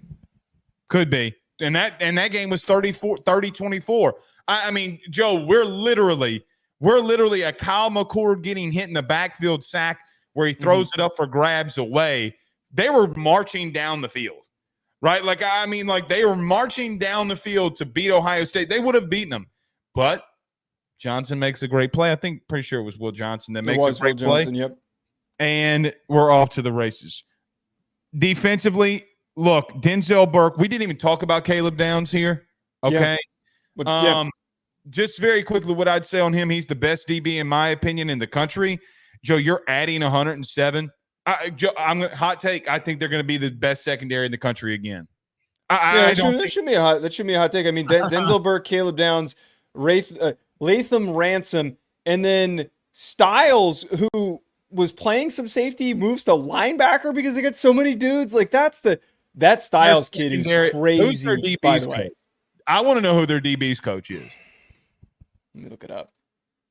Speaker 1: Could be. And that game was 30-24. I mean, Joe, we're literally a Kyle McCord getting hit in the backfield sack where he throws it up for grabs away. They were marching down the field, right? Like, I mean, like they were marching down the field to beat Ohio State. They would have beaten them. But Johnson makes a great play. Pretty sure it was Will Johnson that makes a great play.
Speaker 2: Yep.
Speaker 1: And we're off to the races. Defensively, look, Denzel Burke. We didn't even talk about Caleb Downs here. Okay. Yeah. Just very quickly, what I'd say on him, he's the best DB in my opinion in the country. Joe, you're adding 107. Joe, hot take. I think they're going to be the best secondary in the country again.
Speaker 2: That should be a hot take. I mean, Denzel Burke, Caleb Downs, Latham Ransom, and then Styles, who was playing some safety, moves to linebacker because they got so many dudes. Like that Styles kid is crazy.
Speaker 1: Who's their DB's by the way? I want to know who their DB's coach is.
Speaker 2: Let me look it up.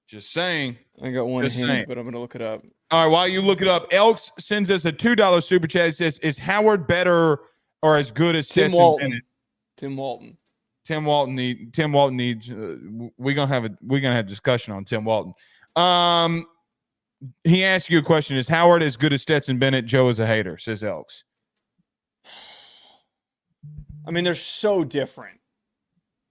Speaker 1: Just saying.
Speaker 2: I got one hint, but I'm going to look it up.
Speaker 1: All right, while you look it up, Elks sends us a $2 super chat. It says, is Howard better or as good as
Speaker 2: Tim Walton? Tim Walton.
Speaker 1: Tim Walton needs. We're gonna have discussion on Tim Walton. He asked you a question: is Howard as good as Stetson Bennett? Joe is a hater, says Elks.
Speaker 2: I mean, they're so different.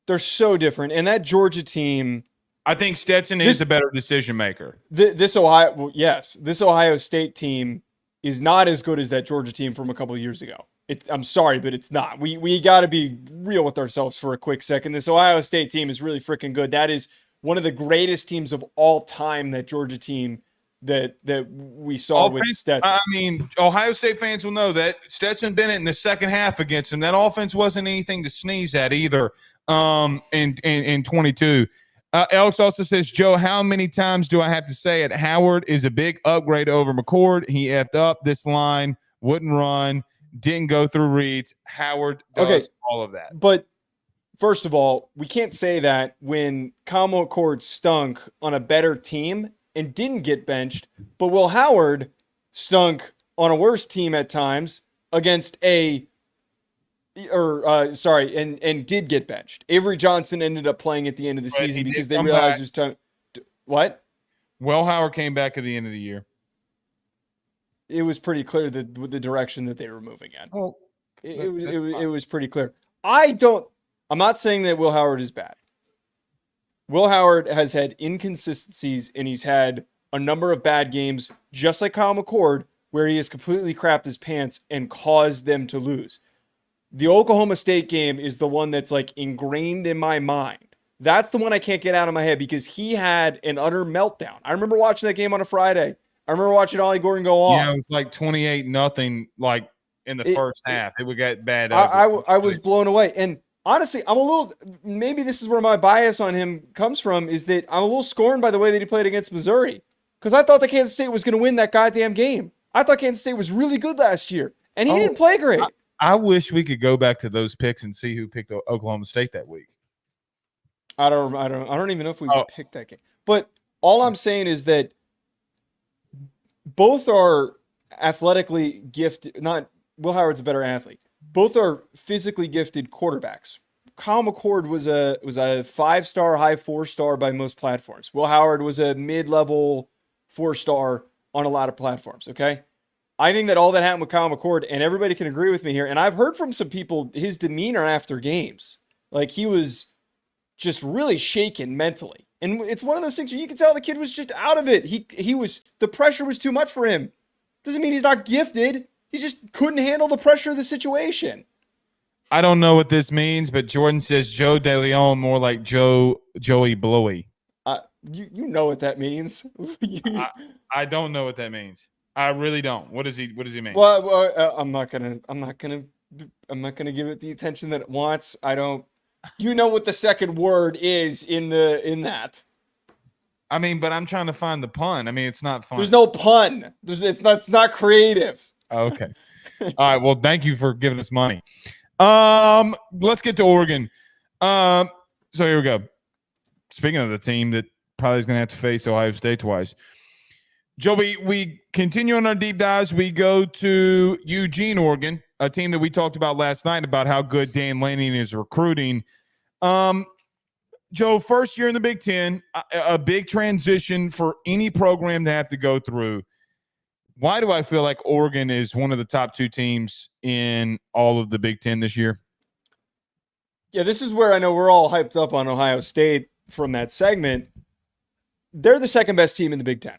Speaker 2: And that Georgia team
Speaker 1: I think Stetson is a better decision maker.
Speaker 2: This Ohio State team is not as good as that Georgia team from a couple of years ago. I'm sorry, but it's not. We got to be real with ourselves for a quick second. This Ohio State team is really freaking good. That is one of the greatest teams of all time, that Georgia team that we saw with Stetson.
Speaker 1: I mean, Ohio State fans will know that Stetson Bennett in the second half against him, that offense wasn't anything to sneeze at either. In 22. Alex also says, Joe, how many times do I have to say it? Howard is a big upgrade over McCord. He effed up this line, wouldn't run, didn't go through reads. Howard does all of that.
Speaker 2: But first of all, we can't say that when Kyle McCord stunk on a better team and didn't get benched, but Will Howard stunk on a worse team at times against and did get benched. Avery Johnson ended up playing at the end of the season because they realized it was time. What?
Speaker 1: Will Howard came back at the end of the year.
Speaker 2: It was pretty clear that with the direction that they were moving in.
Speaker 1: Oh,
Speaker 2: it was pretty clear. I'm not saying that Will Howard is bad. Will Howard has had inconsistencies, and he's had a number of bad games, just like Kyle McCord, where he has completely crapped his pants and caused them to lose. The Oklahoma State game is the one that's like ingrained in my mind. That's the one I can't get out of my head because he had an utter meltdown. I remember watching that game on a Friday. I remember watching Ollie Gordon go off.
Speaker 1: Yeah, it was like 28-0, like in the first half. It would get bad.
Speaker 2: I was blown away. And honestly, maybe this is where my bias on him comes from, is that I'm a little scorned by the way that he played against Missouri. Because I thought that Kansas State was going to win that goddamn game. I thought Kansas State was really good last year. And he didn't play great.
Speaker 1: I wish we could go back to those picks and see who picked Oklahoma State that week.
Speaker 2: I don't even know if we picked that game. But all I'm saying is that both are athletically gifted. Not Will Howard's a better athlete. Both are physically gifted quarterbacks. Kyle McCord was a 5-star, high 4-star by most platforms. Will Howard was a mid-level 4-star on a lot of platforms. Okay. I think that all that happened with Kyle McCord, and everybody can agree with me here, and I've heard from some people his demeanor after games. Like, he was just really shaken mentally. And it's one of those things where you can tell the kid was just out of it. The pressure was too much for him. Doesn't mean he's not gifted. He just couldn't handle the pressure of the situation.
Speaker 1: I don't know what this means, but Jordan says Joe DeLeone more like Joey Blowy.
Speaker 2: You know what that means.
Speaker 1: I don't know what that means. I really don't. What does he mean?
Speaker 2: Well, I'm not gonna give it the attention that it wants. I don't. You know what the second word is in that.
Speaker 1: I mean, but I'm trying to find the pun. I mean, it's not fun.
Speaker 2: There's no pun. It's not creative.
Speaker 1: Okay. All right. Well, thank you for giving us money. Let's get to Oregon. So here we go. Speaking of the team that probably is going to have to face Ohio State twice. Joe, we continue on our deep dives. We go to Eugene, Oregon, a team that we talked about last night about how good Dan Lanning is recruiting. Joe, first year in the Big Ten, a big transition for any program to have to go through. Why do I feel like Oregon is one of the top 2 teams in all of the Big Ten this year?
Speaker 2: Yeah, this is where I know we're all hyped up on Ohio State from that segment. They're the second best team in the Big Ten.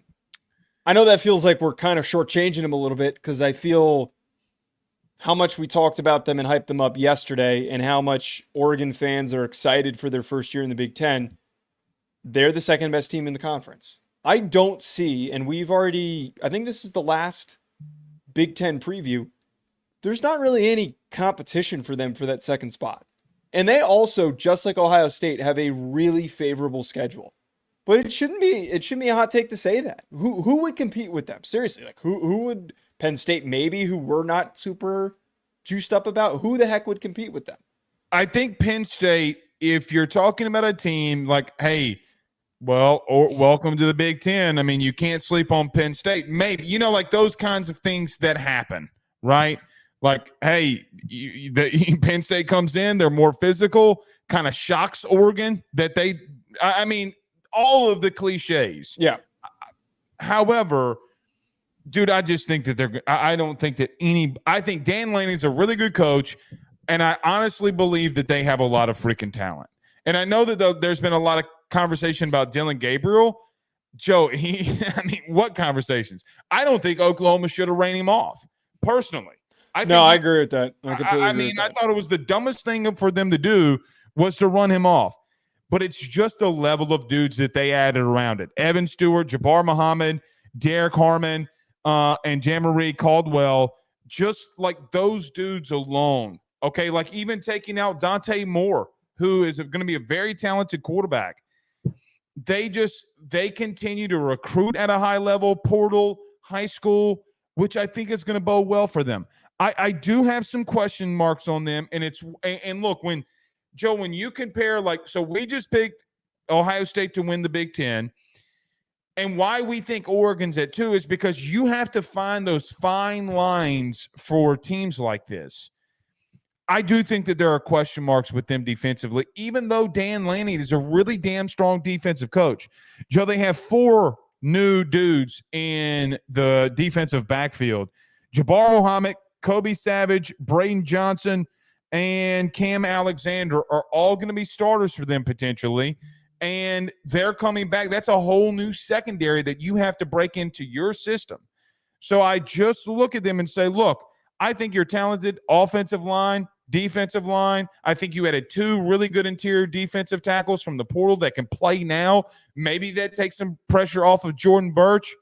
Speaker 2: I know that feels like we're kind of shortchanging them a little bit because I feel how much we talked about them and hyped them up yesterday and how much Oregon fans are excited for their first year in the Big Ten. They're the second best team in the conference. I don't see, and I think this is the last Big Ten preview, there's not really any competition for them for that second spot. And they also, just like Ohio State, have a really favorable schedule. But it shouldn't be a hot take to say that. Who would compete with them? Seriously, like who would Penn State maybe, who we're not super juiced up about, who the heck would compete with them?
Speaker 1: I think Penn State, if you're talking about a team like, hey, welcome to the Big Ten. I mean, you can't sleep on Penn State. Maybe, like those kinds of things that happen, right? Like, hey, Penn State comes in, they're more physical, kind of shocks Oregon all of the cliches.
Speaker 2: Yeah.
Speaker 1: However, dude, I just think that I think Dan Lanning's a really good coach, and I honestly believe that they have a lot of freaking talent. And I know that there's been a lot of conversation about Dillon Gabriel, Joe, I mean, what conversations? I don't think Oklahoma should have ran him off, personally.
Speaker 2: I agree with that. I completely agree with that.
Speaker 1: I thought it was the dumbest thing for them to do was to run him off. But it's just the level of dudes that they added around it. Evan Stewart, Jabbar Muhammad, Derek Harmon, and Jamari Caldwell, just like those dudes alone. Okay, like even taking out Dante Moore, who is going to be a very talented quarterback. They continue to recruit at a high level, portal, high school, which I think is going to bode well for them. I do have some question marks on them, and look, when you compare, like, so we just picked Ohio State to win the Big Ten, and why we think Oregon's at 2 is because you have to find those fine lines for teams like this. I do think that there are question marks with them defensively, even though Dan Lanning is a really damn strong defensive coach. Joe, they have 4 new dudes in the defensive backfield. Jabbar Muhammad, Kobe Savage, Braden Johnson, and Cam Alexander are all going to be starters for them potentially, and they're coming back. That's a whole new secondary that you have to break into your system. So I just look at them and say, look, I think you're talented offensive line, defensive line. I think you added 2 really good interior defensive tackles from the portal that can play now. Maybe that takes some pressure off of Jordan Birch.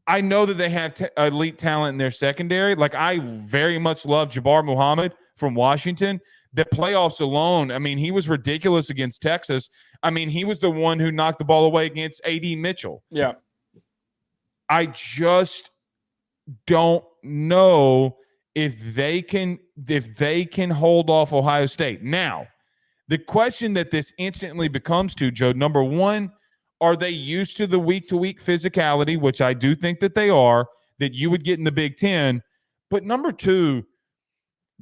Speaker 1: I know that they have elite talent in their secondary. Like, I very much love Jabbar Muhammad from Washington. The playoffs alone, I mean, he was ridiculous against Texas. I mean, he was the one who knocked the ball away against A.D. Mitchell.
Speaker 2: Yeah.
Speaker 1: I just don't know if they can hold off Ohio State. Now, the question that this instantly becomes to, Joe, number one, are they used to the week-to-week physicality, which I do think that they are, that you would get in the Big Ten? But number 2,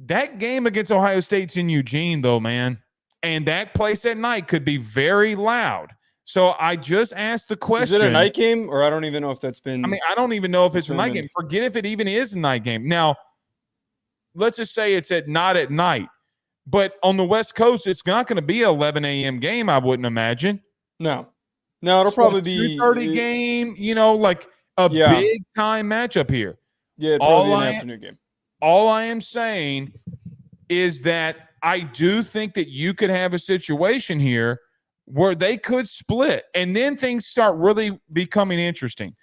Speaker 1: that game against Ohio State's in Eugene, though, man. And that place at night could be very loud. So I just asked the question.
Speaker 2: Is it a night game? Or I don't even know if that's been.
Speaker 1: I mean, I don't even know if it's a night game. Forget if it even is a night game. Now, let's just say it's not at night. But on the West Coast, it's not going to be an 11 a.m. game, I wouldn't imagine.
Speaker 2: No, it'll probably be
Speaker 1: a 2:30 game, like a big time matchup here.
Speaker 2: Yeah, probably an afternoon game.
Speaker 1: All I am saying is that I do think that you could have a situation here where they could split, and then things start really becoming interesting.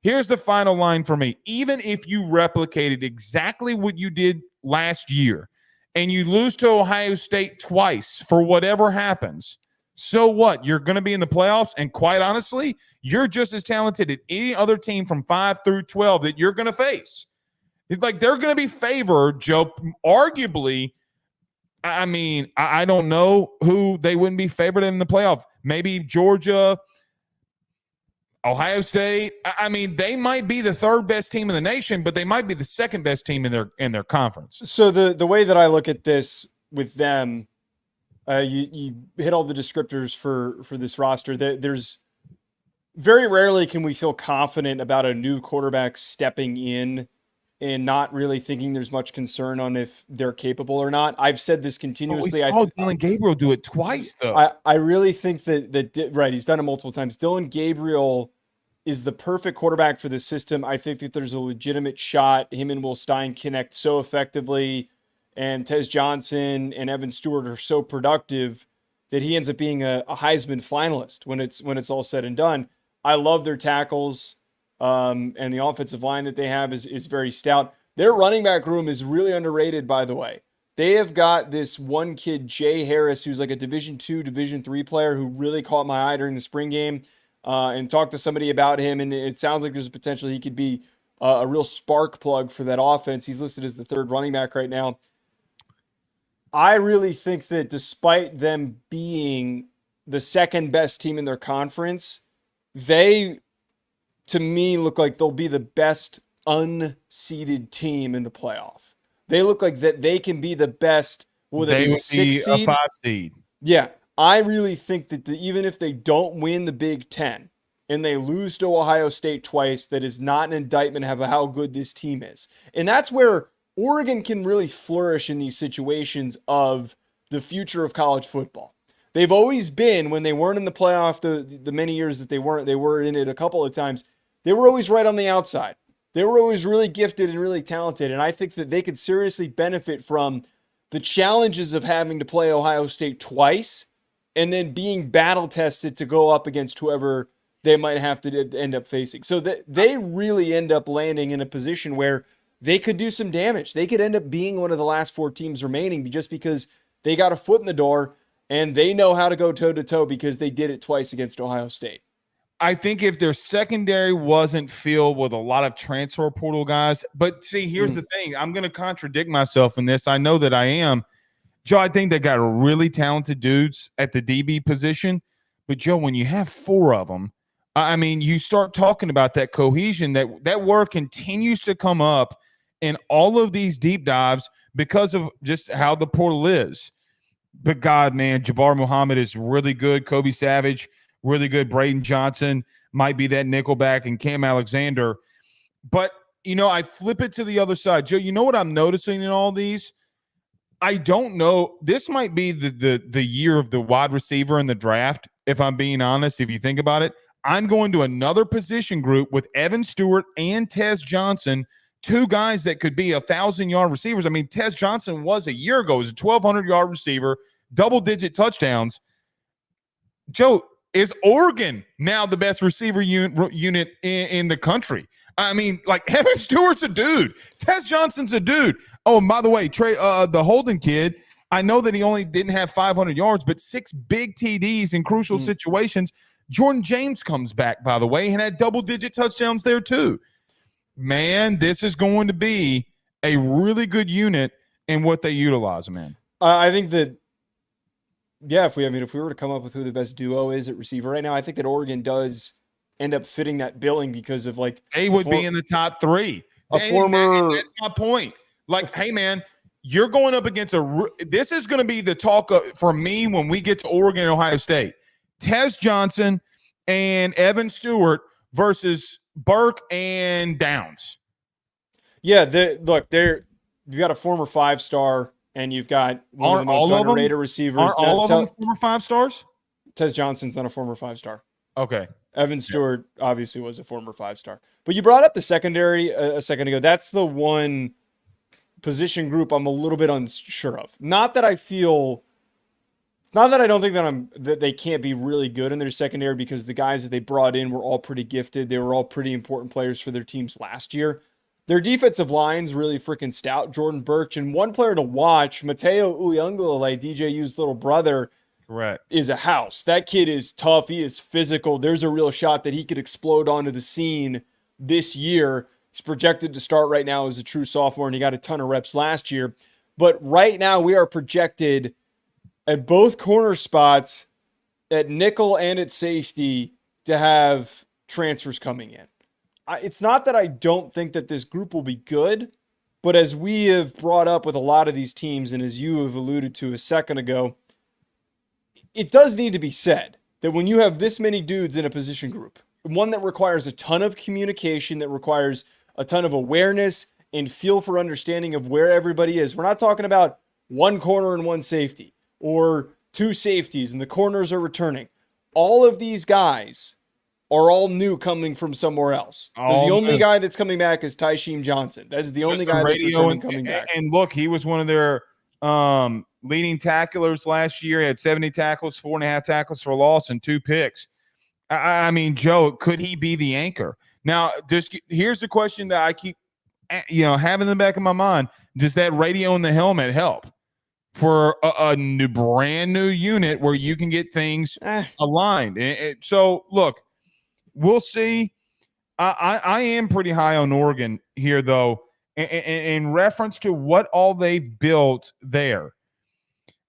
Speaker 1: Here's the final line for me. Even if you replicated exactly what you did last year and you lose to Ohio State twice for whatever happens, so what? You're going to be in the playoffs, and quite honestly, you're just as talented as any other team from 5 through 12 that you're going to face. It's like they're going to be favored, Joe, arguably. I mean, I don't know who they wouldn't be favored in the playoff. Maybe Georgia, Ohio State. I mean, they might be the 3rd best team in the nation, but they might be the 2nd best team in their conference.
Speaker 2: So the way that I look at this with them, you hit all the descriptors for this roster. There's very rarely can we feel confident about a new quarterback stepping in and not really thinking there's much concern on if they're capable or not. I've said this continuously.
Speaker 1: I saw Dillon Gabriel do it twice, though.
Speaker 2: I really think that right, he's done it multiple times. Dillon Gabriel is the perfect quarterback for this system. I think that there's a legitimate shot. Him and Will Stein connect so effectively, and Tez Johnson and Evan Stewart are so productive that he ends up being a Heisman finalist when it's all said and done. I love their tackles. And the offensive line that they have is very stout. Their running back room is really underrated, by the way. They have got this one kid, Jay Harris, who's like a Division II, Division III player who really caught my eye during the spring game, and talked to somebody about him, and it sounds like there's a potential he could be a real spark plug for that offense. He's listed as the 3rd running back right now. I really think that despite them being the 2nd best team in their conference, they, to me, look like they'll be the best unseeded team in the playoff. They look like that they can be the best. Will they be the 6th seed?
Speaker 1: A 5 seed.
Speaker 2: Yeah. I really think that even if they don't win the Big Ten and they lose to Ohio State twice, that is not an indictment of how good this team is. And that's where Oregon can really flourish in these situations of the future of college football. They've always been, when they weren't in the playoff, the many years that they were in it a couple of times, they were always right on the outside. They were always really gifted and really talented. And I think that they could seriously benefit from the challenges of having to play Ohio State twice and then being battle tested to go up against whoever they might have to end up facing. So they really end up landing in a position where they could do some damage. They could end up being one of the last 4 teams remaining just because they got a foot in the door and they know how to go toe-to-toe because they did it twice against Ohio State.
Speaker 1: I think if their secondary wasn't filled with a lot of transfer portal guys, but see, here's the thing. I'm going to contradict myself in this. I know that I am. Joe, I think they got really talented dudes at the DB position. But, Joe, when you have 4 of them, I mean, you start talking about that cohesion, that word continues to come up in all of these deep dives because of just how the portal is. But, God, man, Jabbar Muhammad is really good. Kobe Savage, really good. Braden Johnson might be that nickelback, and Cam Alexander. But, I flip it to the other side. Joe, you know what I'm noticing in all these? I don't know. This might be the year of the wide receiver in the draft, if I'm being honest, if you think about it. I'm going to another position group with Evan Stewart and Tez Johnson, 2 guys that could be 1,000-yard receivers. I mean, Tez Johnson was a year ago. He was a 1,200-yard receiver, double-digit touchdowns. Joe, is Oregon now the best receiver unit in the country? I mean, like, Evan Stewart's a dude. Tez Johnson's a dude. Oh, and by the way, Trey, the Holden kid, I know that he only didn't have 500 yards, but 6 big TDs in crucial situations. Jordan James comes back, by the way, and had double-digit touchdowns there too. Man, this is going to be a really good unit in what they utilize, man.
Speaker 2: I think that, yeah, if we were to come up with who the best duo is at receiver right now, I think that Oregon does end up fitting that billing because of, like,
Speaker 1: they would be in the top 3. That's my point. Like, hey, man, you're going up against this is going to be the talk for me when we get to Oregon and Ohio State. Tez Johnson and Evan Stewart versus Burke and Downs.
Speaker 2: Yeah, you've got a former 5-star, and you've got one of the most underrated receivers.
Speaker 1: Aren't all of them former 5-stars?
Speaker 2: Tez Johnson's not a former 5-star.
Speaker 1: Okay.
Speaker 2: Evan Stewart obviously was a former 5-star. But you brought up the secondary a second ago. That's the one position group I'm a little bit unsure of. Not that I don't think that they can't be really good in their secondary, because the guys that they brought in were all pretty gifted. They were all pretty important players for their teams last year. Their defensive line's really freaking stout. Jordan Birch, and one player to watch, Mateo Uyunglele, DJU's little brother,
Speaker 1: correct,
Speaker 2: is a house. That kid is tough. He is physical. There's a real shot that he could explode onto the scene this year. He's projected to start right now as a true sophomore, and he got a ton of reps last year. But right now we are projected at both corner spots, at nickel and at safety, to have transfers coming in. It's not that I don't think that this group will be good, but as we have brought up with a lot of these teams, and as you have alluded to a second ago, it does need to be said that when you have this many dudes in a position group, one that requires a ton of communication, that requires a ton of awareness and feel for understanding of where everybody is. We're not talking about one corner and one safety, or 2 safeties and the corners are returning. All of these guys are all new, coming from somewhere else. The only guy that's coming back is Tysheem Johnson. That is the only guy that's returning, coming back.
Speaker 1: And look, he was one of their leading tacklers last year. He had 70 tackles, 4.5 tackles for loss, and 2 picks. I mean, Joe, could he be the anchor? Now, here's the question that I keep having in the back of my mind. Does that radio in the helmet help for a brand new unit where you can get things aligned? So, look, we'll see. I am pretty high on Oregon here, though, in reference to what all they've built there.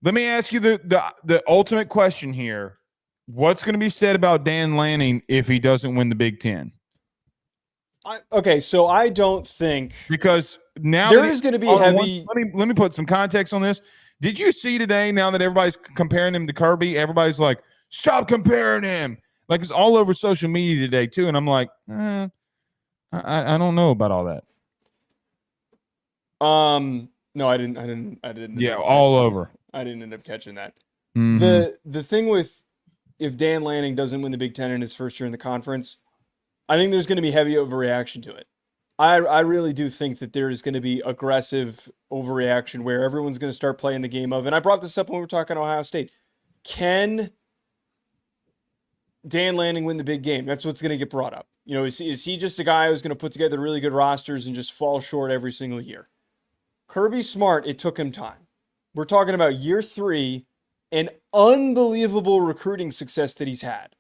Speaker 1: Let me ask you the ultimate question here. What's going to be said about Dan Lanning if he doesn't win the Big Ten?
Speaker 2: So I don't think,
Speaker 1: because now
Speaker 2: there is going to be heavy.
Speaker 1: Let me put some context on this. Did you see today, now that everybody's comparing him to Kirby, everybody's like, stop comparing him. Like, it's all over social media today too. And I'm like, I don't know about all that.
Speaker 2: No, I didn't.
Speaker 1: Yeah, all over.
Speaker 2: I didn't end up catching that.
Speaker 1: Mm-hmm.
Speaker 2: The thing with if Dan Lanning doesn't win the Big Ten in his first year in the conference, I think there's going to be heavy overreaction to it. I really do think that there is going to be aggressive overreaction where everyone's going to start playing the game of, and I brought this up when we were talking Ohio State. Can Dan Lanning win the big game? That's what's going to get brought up. Is he just a guy who's going to put together really good rosters and just fall short every single year? Kirby Smart, it took him time. We're talking about year 3 and unbelievable recruiting success that he's had.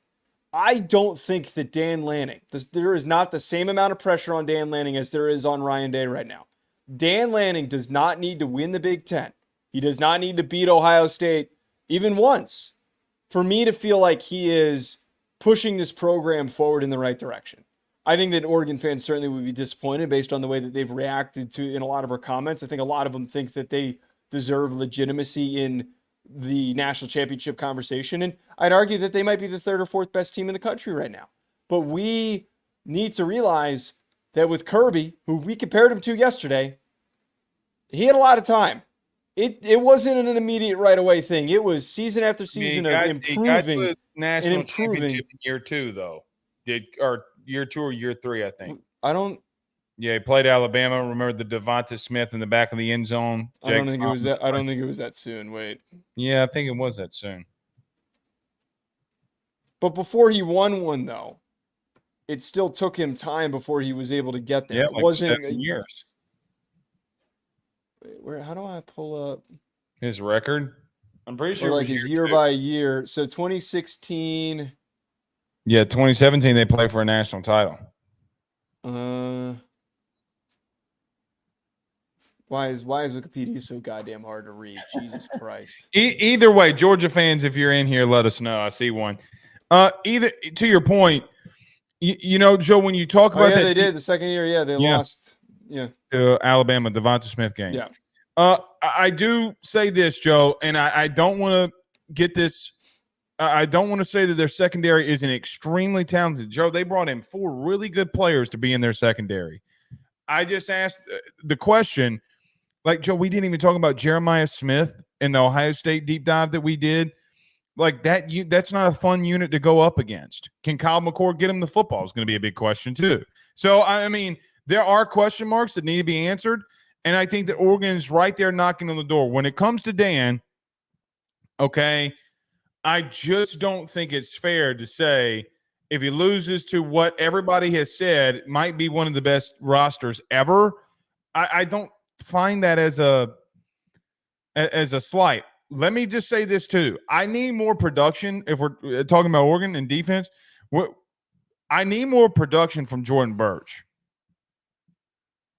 Speaker 2: I don't think that Dan Lanning, there is not the same amount of pressure on Dan Lanning as there is on Ryan Day right now. Dan Lanning does not need to win the Big Ten. He does not need to beat Ohio State even once for me to feel like he is pushing this program forward in the right direction. I think that Oregon fans certainly would be disappointed based on the way that they've reacted to in a lot of our comments. I think a lot of them think that they deserve legitimacy in the national championship conversation. And I'd argue that they might be the 3rd or 4th best team in the country right now. But we need to realize that with Kirby, who we compared him to yesterday, he had a lot of time. It wasn't an immediate right away thing. It was season after season of improving. He got to
Speaker 1: a national championship in year 2, though. Or year 2 or year 3, I think. Yeah, he played Alabama. Remember the Devonta Smith in the back of the end zone?
Speaker 2: I don't think it was that. I don't think it was that soon. Wait.
Speaker 1: Yeah, I think it was that soon.
Speaker 2: But before he won one, though, it still took him time before he was able to get there.
Speaker 1: Yeah, like 7 years.
Speaker 2: Wait, how do I pull up
Speaker 1: his record? I'm pretty sure
Speaker 2: like his year by year. So 2016.
Speaker 1: Yeah, 2017 they played for a national title.
Speaker 2: Why is Wikipedia so goddamn hard to read? Jesus Christ.
Speaker 1: Either way, Georgia fans, if you're in here, let us know. I see one. Either to your point, Joe, when you talk about that,
Speaker 2: they did the second year. They lost. Yeah,
Speaker 1: to Alabama, Devonta Smith game.
Speaker 2: Yeah.
Speaker 1: I do say this, Joe, and I don't want to get this. I don't want to say that their secondary isn't extremely talented. Joe, they brought in 4 really good players to be in their secondary. I just asked the question. Like, Joe, we didn't even talk about Jeremiah Smith in the Ohio State deep dive that we did. Like, that's not a fun unit to go up against. Can Kyle McCord get him the football is going to be a big question, too. So, I mean, there are question marks that need to be answered, and I think that Oregon is right there knocking on the door. When it comes to Dan, okay, I just don't think it's fair to say if he loses to what everybody has said might be one of the best rosters ever, I don't find that as a slight. Let me just say this too. I need more production. If we're talking about Oregon and defense, I need more production from Jordan Burch.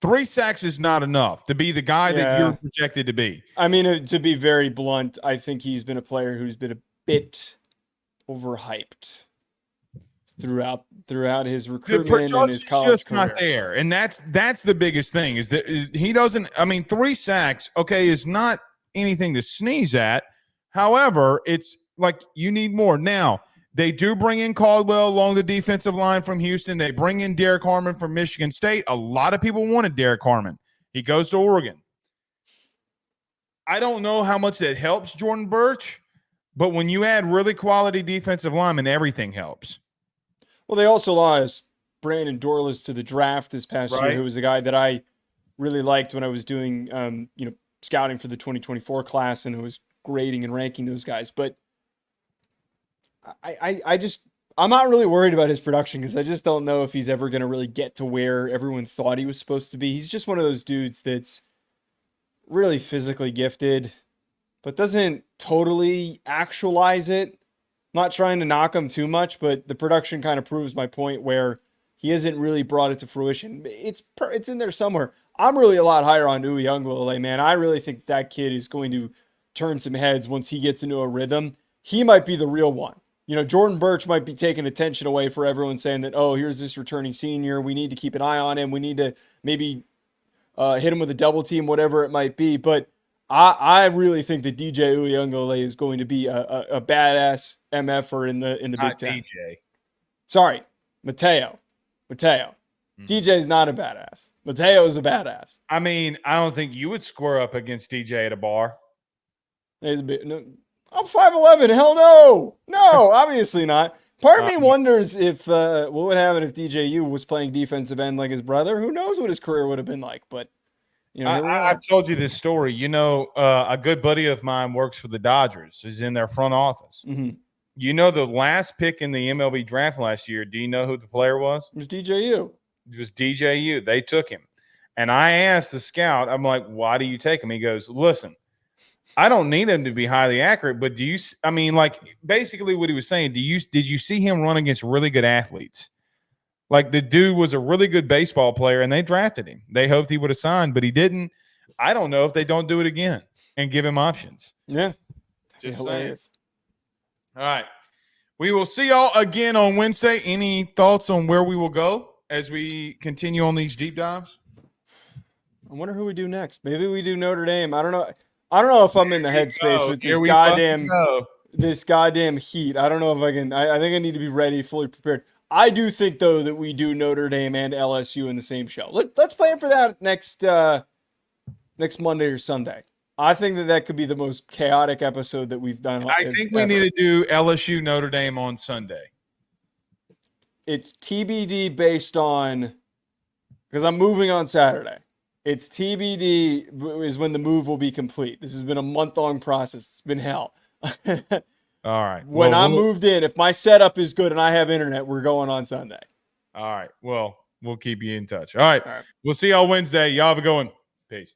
Speaker 1: 3 sacks is not enough to be the guy that you're projected to be.
Speaker 2: I mean, to be very blunt, I think he's been a player who's been a bit overhyped throughout his recruitment and his college
Speaker 1: just career. Not there, and that's the biggest thing is that he doesn't. I mean, 3 sacks, okay, is not anything to sneeze at. However, it's like you need more. Now, they do bring in Caldwell along the defensive line from Houston. They bring in Derek Harmon from Michigan State. A lot of people wanted Derek Harmon. He goes to Oregon. I don't know how much that helps Jordan Burch, but when you add really quality defensive linemen, everything helps.
Speaker 2: Well, they also lost Brandon Dorlus to the draft this past year, who was a guy that I really liked when I was doing, scouting for the 2024 class, and I was grading and ranking those guys. But I'm not really worried about his production because I just don't know if he's ever going to really get to where everyone thought he was supposed to be. He's just one of those dudes that's really physically gifted, but doesn't totally actualize it. Not trying to knock him too much, but the production kind of proves my point where he hasn't really brought it to fruition. It's in there somewhere. I'm really a lot higher on Uiagalelei, man. I really think that kid is going to turn some heads once he gets into a rhythm. He might be the real one. Jordan Burch might be taking attention away for everyone saying that, oh, here's this returning senior. We need to keep an eye on him. We need to maybe hit him with a double team, whatever it might be. But I really think that DJ Uiagalelei is going to be a badass MFer in the Big Ten.
Speaker 1: DJ.
Speaker 2: Sorry, Mateo. DJ is not a badass. Mateo is a badass.
Speaker 1: I mean, I don't think you would square up against DJ at a bar.
Speaker 2: He's a bit, no, I'm 5'11". Hell no. No, obviously not. Part of me wonders if what would happen if DJU was playing defensive end like his brother. Who knows what his career would have been like? But you know,
Speaker 1: I've told you this story. You know, a good buddy of mine works for the Dodgers. He's in their front office.
Speaker 2: Mm-hmm.
Speaker 1: You know, the last pick in the MLB draft last year. Do you know who the player was?
Speaker 2: It was DJU.
Speaker 1: It was DJU. They took him, and I asked the scout. I'm like, "Why do you take him?" He goes, "Listen, I don't need him to be highly accurate, but do you? I mean, like basically what he was saying. Did you see him run against really good athletes? Like the dude was a really good baseball player, and they drafted him. They hoped he would have signed, but he didn't. I don't know if they don't do it again and give him options.
Speaker 2: Yeah,
Speaker 1: just hilarious. All right, we will see y'all again on Wednesday. Any thoughts on where we will go as we continue on these deep dives?
Speaker 2: I wonder who we do next. Maybe we do Notre Dame. I don't know if I'm in the headspace with this goddamn heat. I don't know if I can. I think I need to be ready, fully prepared. I do think though that we do Notre Dame and LSU in the same show. Let's plan for that next Monday or Sunday. I think that could be the most chaotic episode that we've done.
Speaker 1: I think we need to do LSU Notre Dame on Sunday.
Speaker 2: It's TBD based on because I'm moving on Saturday. It's TBD is when the move will be complete. This has been a month-long process. It's been hell.
Speaker 1: All right.
Speaker 2: When I'm moved in, if my setup is good and I have internet, we're going on Sunday.
Speaker 1: All right. Well, we'll keep you in touch. All right. We'll see y'all Wednesday. Y'all have a good one. Peace.